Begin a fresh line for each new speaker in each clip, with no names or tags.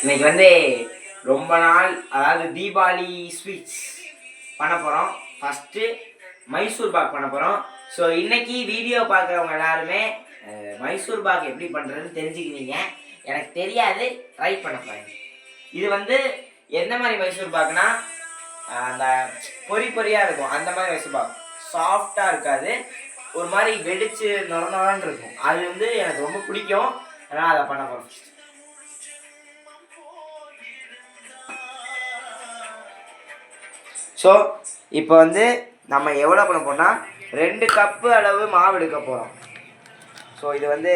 இன்னைக்கு வந்து ரொம்ப நாள் அதாவது தீபாவளி ஸ்வீட்ஸ் பண்ண போகிறோம். ஃபஸ்ட்டு மைசூர் பாக் பண்ண போகிறோம். ஸோ இன்னைக்கு வீடியோ பார்க்குறவங்க எல்லாருமே மைசூர் பாக் எப்படி பண்ணுறதுன்னு தெரிஞ்சுக்கிறீங்க. எனக்கு தெரியாது, ட்ரை பண்ண போகிறேன். இது வந்து எந்த மாதிரி மைசூர் பாக்னா அந்த பொறி பொறியாக இருக்கும், அந்த மாதிரி மைசூர் பாக். சாஃப்டாக இருக்காது, ஒரு மாதிரி வெடிச்சு நொறநொறன்னு இருக்கும். அது வந்து எனக்கு ரொம்ப பிடிக்கும், அதனால் அதை பண்ண போகிறோம். ஸோ இப்போ வந்து நம்ம எவ்வளோ பண்ண போனால் 2 கப்பு அளவு மாவு எடுக்க போகிறோம். ஸோ இது வந்து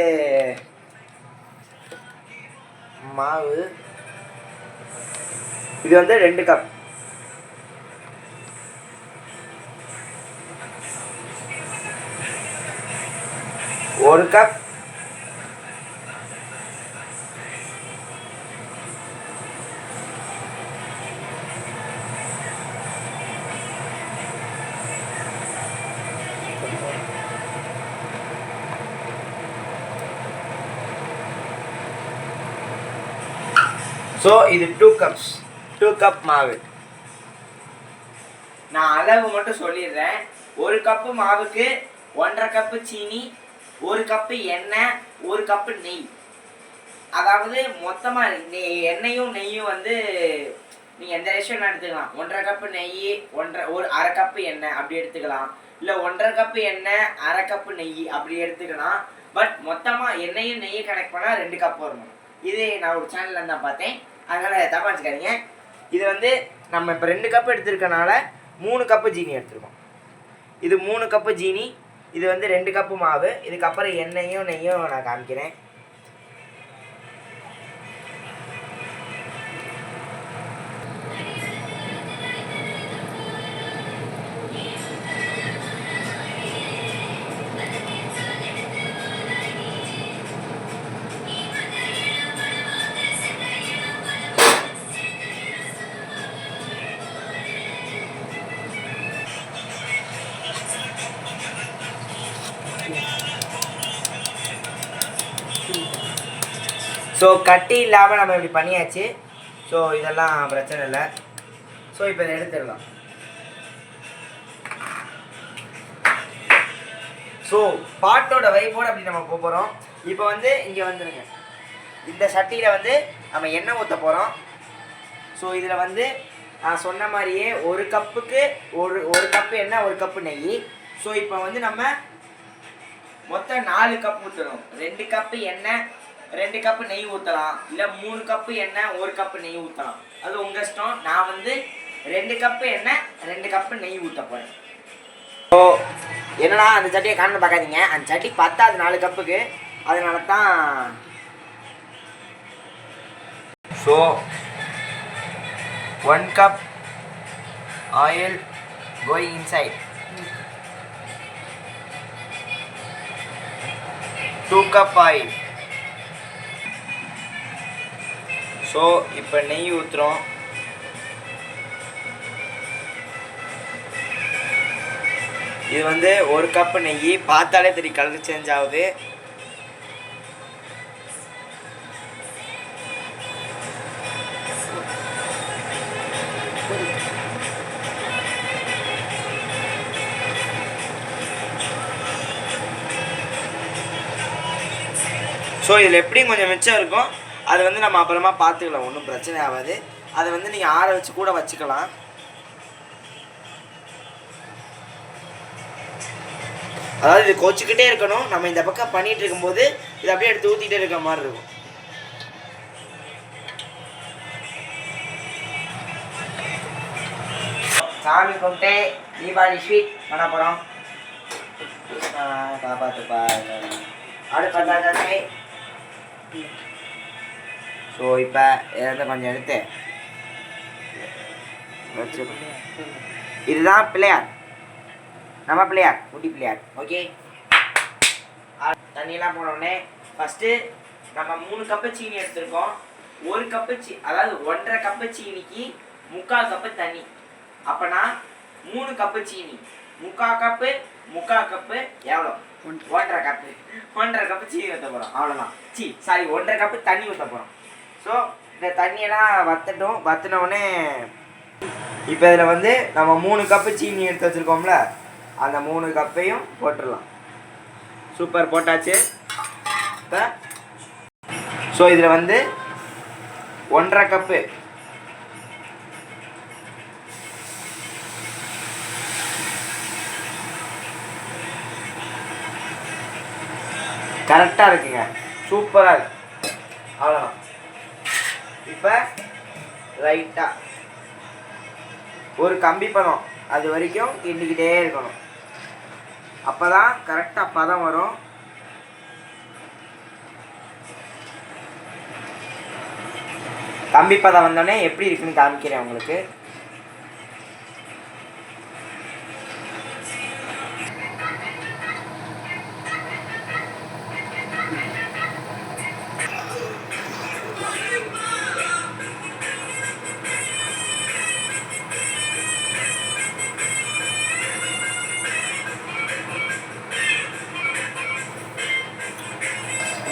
மாவு, இது வந்து 2 கப். ஒரு கப் ஸோ இது 2 கப்ஸ், 2 கப் மாவு. நான் அளவு மட்டும் சொல்லிடுறேன். 1 கப்பு மாவுக்கு 1.5 கப்பு சீனி, 1 கப்பு எண்ணெய், 1 கப்பு நெய். அதாவது மொத்தமாக எண்ணெயும் நெய்யும் வந்து நீங்கள் எந்த ரேஷியோன்னு எடுத்துக்கலாம். 1.5 கப்பு நெய், ஒரு அரை கப்பு எண்ணெய் அப்படி எடுத்துக்கலாம். இல்லை 1.5 கப்பு எண்ணெய், அரை கப்பு நெய் அப்படி எடுத்துக்கலாம். பட் மொத்தமாக எண்ணெயும் நெய்யும் கனெக்ட் பண்ணால் 2 கப் வரணும். இது நான் ஒரு சேனலில் தான் பார்த்தேன், அதனால் தப்பாக வச்சுக்காதீங்க. இது வந்து நம்ம இப்போ 2 கப்பு எடுத்துருக்கனால 3 கப்பு ஜீனி எடுத்துருக்கோம். இது 3 கப்பு ஜீனி, இது வந்து 2 கப்பு மாவு. இதுக்கப்புறம் எண்ணெயும் நெய்யும் நான் காமிக்கிறேன். ஸோ கட்டி இல்லாமல் நம்ம இப்படி பண்ணியாச்சு. ஸோ இதெல்லாம் பிரச்சனை இல்லை. ஸோ இப்போ இதை எடுத்துடலாம். ஸோ பாட்டோட வைப்போடு அப்படி நம்ம போகிறோம். இப்போ வந்து இங்கே வந்துடுங்க, இந்த சட்டியில் வந்து நம்ம எண்ணெய் ஊற்ற போகிறோம். ஸோ இதில் வந்து நான் சொன்ன மாதிரியே 1 கப்புக்கு ஒரு கப்பு எண்ணெய், 1 கப்பு நெய். ஸோ இப்போ வந்து நம்ம மொத்தம் 4 கப் ஊற்றணும். 2 கப்பு எண்ணெய், 2 கப்பு நெய் ஊற்றலாம். இல்லை 3 கப்பு எண்ணெய், 1 கப்பு நெய் ஊற்றலாம். அது உங்கள் இஷ்டம். நான் வந்து 2 கப்பு எண்ணெய், 2 கப்பு நெய் ஊற்ற போகிறேன். ஸோ என்னன்னா அந்த சட்டியை காண பார்க்காதீங்க, அந்த சட்டி பத்தாது 4 கப்புக்கு, அதனால தான். So 1 cup oil going inside, 2 cup oil. So இப்போ நெய் ஊற்றுறோம். இது வந்து 1 கப்பு நெய். பார்த்தாலே தெரியும் கலர் சேஞ்ச் ஆகுது. ஸோ இதில் எப்படியும் கொஞ்சம் மிச்சம் இருக்கும், அது வந்து நம்ம அப்புறமா பார்த்துக்கலாம், ஒன்றும் பிரச்சனை ஆகாது. அதை வந்து நீங்கள் ஆற வச்சு கூட வச்சுக்கலாம். அதாவது இது கொச்சிக்கிட்டே இருக்கணும். நம்ம இந்த பக்கம் பண்ணிகிட்டு இருக்கும்போது இதை அப்படியே எடுத்து ஊற்றிக்கிட்டே இருக்க மாதிரி இருக்கும். சாமி கும்பிட்டு தீபாவளி ஸ்வீட் பண்ண போகிறோம். காப்பாற்றுப்பா அடுத்த. ஸோ இப்போ இதை கொஞ்சம் எடுத்து வச்சு, இதுதான் பிள்ளையார், நம்ம பிள்ளையார், குட்டி பிள்ளையார். ஓகே, தண்ணியெல்லாம் போனோடனே ஃபஸ்ட்டு நம்ம 3 கப்பு சீனி எடுத்துருக்கோம். 1 கப்பு அதாவது 1.5 கப்பு சீனிக்கு 3/4 கப்பு தண்ணி. அப்போனா 3 கப்பு சீனி, 3/4 கப்பு எவ்வளோ? 1.5 கப்பு. 1.5 கப்பு சீனி ஊற்ற போகிறோம், அவ்வளோதான். சாரி 1.5 கப்பு தண்ணி ஊற்ற போகிறோம். ஸோ இந்த தண்ணியெல்லாம் வற்றினோடனே இப்போ இதில் வந்து நம்ம 3 கப்பு சீனி எடுத்து வச்சுருக்கோம்ல, அந்த 3 கப்பையும் போட்டுடலாம். சூப்பர், போட்டாச்சு. இப்போ ஸோ இதில் வந்து 1.5 கப்பு கரெக்டாக இருக்குங்க, சூப்பராக இருக்கு. அவ்வளோதான். இப்போ லைட்டாக ஒரு கம்பி பதம் அது வரைக்கும் கிண்டிக்கிட்டே இருக்கணும். அப்போ தான் கரெக்டாக பதம் வரும். கம்பி பதம் வந்தோடனே எப்படி இருக்குன்னு காமிக்கிறேன் உங்களுக்கு.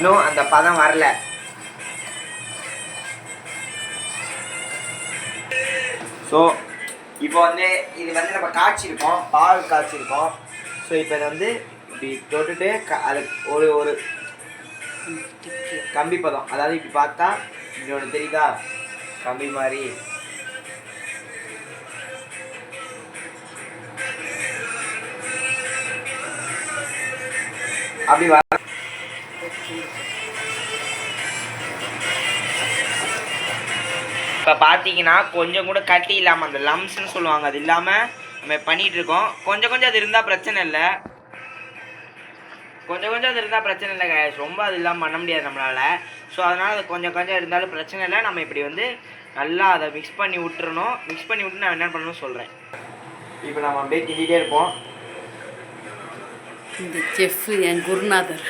இன்னும் அந்த பதம் வரல. ஸோ இப்போ வந்து இது வந்து நம்ம காய்ச்சிருக்கோம், பால் காய்ச்சிருக்கோம். ஸோ இப்போ இதை வந்து இப்படி தொட்டுட்டு அது ஒரு கம்பி பதம், அதாவது இப்படி பார்த்தா இப்படி ஒன்று தெரியுதா, கம்பி மாதிரி. அப்படி வர இப்போ பார்த்தீங்கன்னா கொஞ்சம் கூட கட்டி இல்லாமல், அந்த லம்ஸ்ன்னு சொல்லுவாங்க, அது இல்லாமல் நம்ம பண்ணிகிட்டு இருக்கோம். கொஞ்சம் அது இருந்தால் பிரச்சனை இல்லை, அது இருந்தால் பிரச்சனை இல்லை கைஸ். ரொம்ப அது இல்லாமல் பண்ண முடியாது நம்மளால். ஸோ அதனால் அது கொஞ்சம் இருந்தாலும் பிரச்சனை இல்லை. நம்ம இப்படி வந்து நல்லா அதை மிக்ஸ் பண்ணி விட்டுறணும். மிக்ஸ் பண்ணி விட்டு நான் என்ன பண்ணணும்னு சொல்கிறேன். இப்போ நம்ம அப்படியே கிண்டிகிட்டே இருப்போம்.
இந்த செஃப் என் குருநாதர்.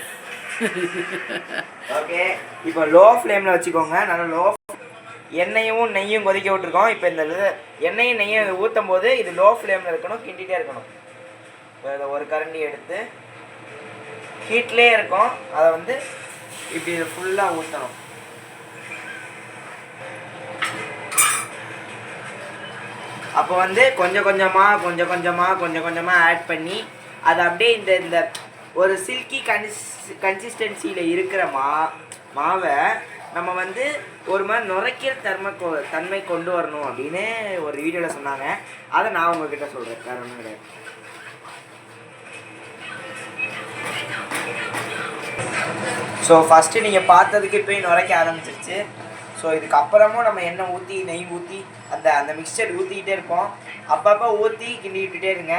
ஓகே, இப்போ லோ ஃப்ளேமில் வச்சுக்கோங்க. நல்லா எண்ணெயும் நெய்யும் கொதிக்க விட்டுருக்கோம். இப்போ இந்த எண்ணெயும் நெய்யும் ஊற்றும் போது இது லோ ஃப்ளேமில் இருக்கணும், கிண்டிகிட்டே இருக்கணும். இப்போ இதை ஒரு கரண்டி எடுத்து ஹீட்லேயே இருக்கும், அதை வந்து இப்படி இதை ஃபுல்லாக ஊற்றணும். அப்போ வந்து கொஞ்சம் கொஞ்சமாக ஆட் பண்ணி அதை அப்படியே இந்த ஒரு சில்கி கன்சிஸ்டன்சியில் இருக்கிற மாவை நம்ம வந்து ஒரு மாதிரி நுரைக்கிற தன்மை கொண்டு வரணும் அப்படின்னு ஒரு வீடியோவில் சொன்னாங்க. அதை நான் உங்ககிட்ட சொல்கிறேன், வேறு ஒன்றும் கிடையாது. ஸோ ஃபஸ்ட்டு நீங்கள் பார்த்ததுக்கு போய் நுரைக்க ஆரம்பிச்சிருச்சு. ஸோ இதுக்கப்புறமும் நம்ம எண்ணெய் ஊற்றி நெய் ஊற்றி அந்த மிக்சர் ஊற்றிக்கிட்டே இருப்போம். அப்பப்போ ஊற்றி கிண்டிக்கிட்டே இருங்க.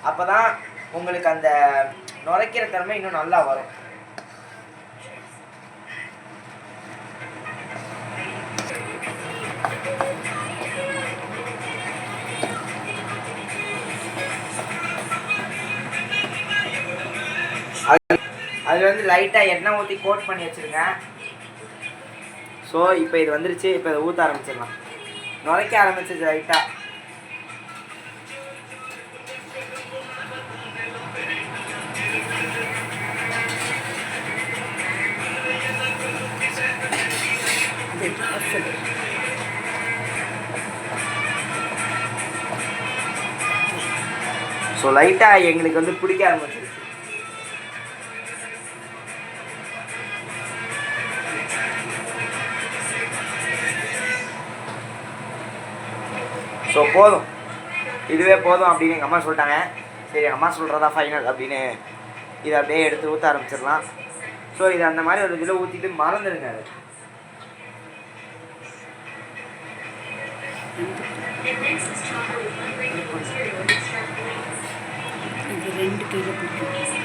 அப்போ தான் உங்களுக்கு அந்த நுரைக்கிற தன்மை இன்னும் நல்லா வரும். அது வந்து லைட்டாக எண்ணெய் ஊற்றி கோட் பண்ணி வச்சுருங்க. ஸோ இப்போ இது வந்துருச்சு. இப்போ இதை ஊற்ற ஆரம்பிச்சிடலாம். நுரைக்க ஆரம்பிச்சிருச்சு லைட்டாக. ஸோ லைட்டாக எங்களுக்கு வந்து பிடிக்க ஆரம்பிச்சிருச்சு. ஸோ போதும், இதுவே போதும் அப்படின்னு எங்கள் அம்மா சொல்லிட்டாங்க. சரி, எங்கள் அம்மா சொல்கிறதா ஃபைனல் அப்படின்னு இதை அப்படியே எடுத்து ஊற்ற ஆரம்பிச்சிடலாம். ஸோ இது அந்த மாதிரி ஒரு இதில் ஊற்றிட்டு மறந்துடுங்க. அது
ரெண்டு கிலோ பிடிக்கும்.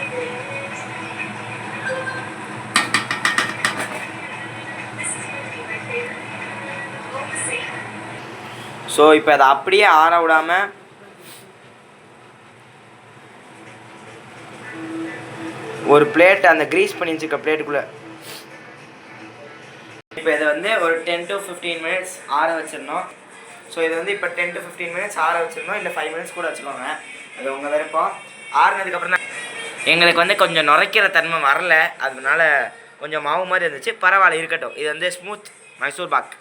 ஸோ இப்போ அதை அப்படியே ஆற விடாமல் ஒரு பிளேட், அந்த க்ரீஸ் பண்ணி வச்சுக்க பிளேட்டுக்குள்ளே இப்போ இதை வந்து ஒரு 10 to 15 மினிட்ஸ் ஆற வச்சிடணும். ஸோ இது வந்து இப்போ 10 to 15 மினிட்ஸ் ஆற வச்சிடணும், இல்லை 5 மினிட்ஸ் கூட வச்சுக்கோங்க, அது உங்கள் விருப்பம். ஆறுனதுக்கப்புறம் தான் எங்களுக்கு வந்து கொஞ்சம் நுரைக்கிற தன்மை வரல, அதனால கொஞ்சம் மாவு மாதிரி இருந்துச்சு. பரவாயில்ல, இருக்கட்டும். இது வந்து ஸ்மூத் மைசூர் பாக்.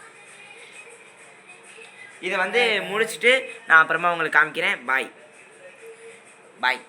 இதை வந்து முடிச்சுட்டு நான் அப்புறமா உங்களுக்கு காமிக்கிறேன். பாய் பாய்.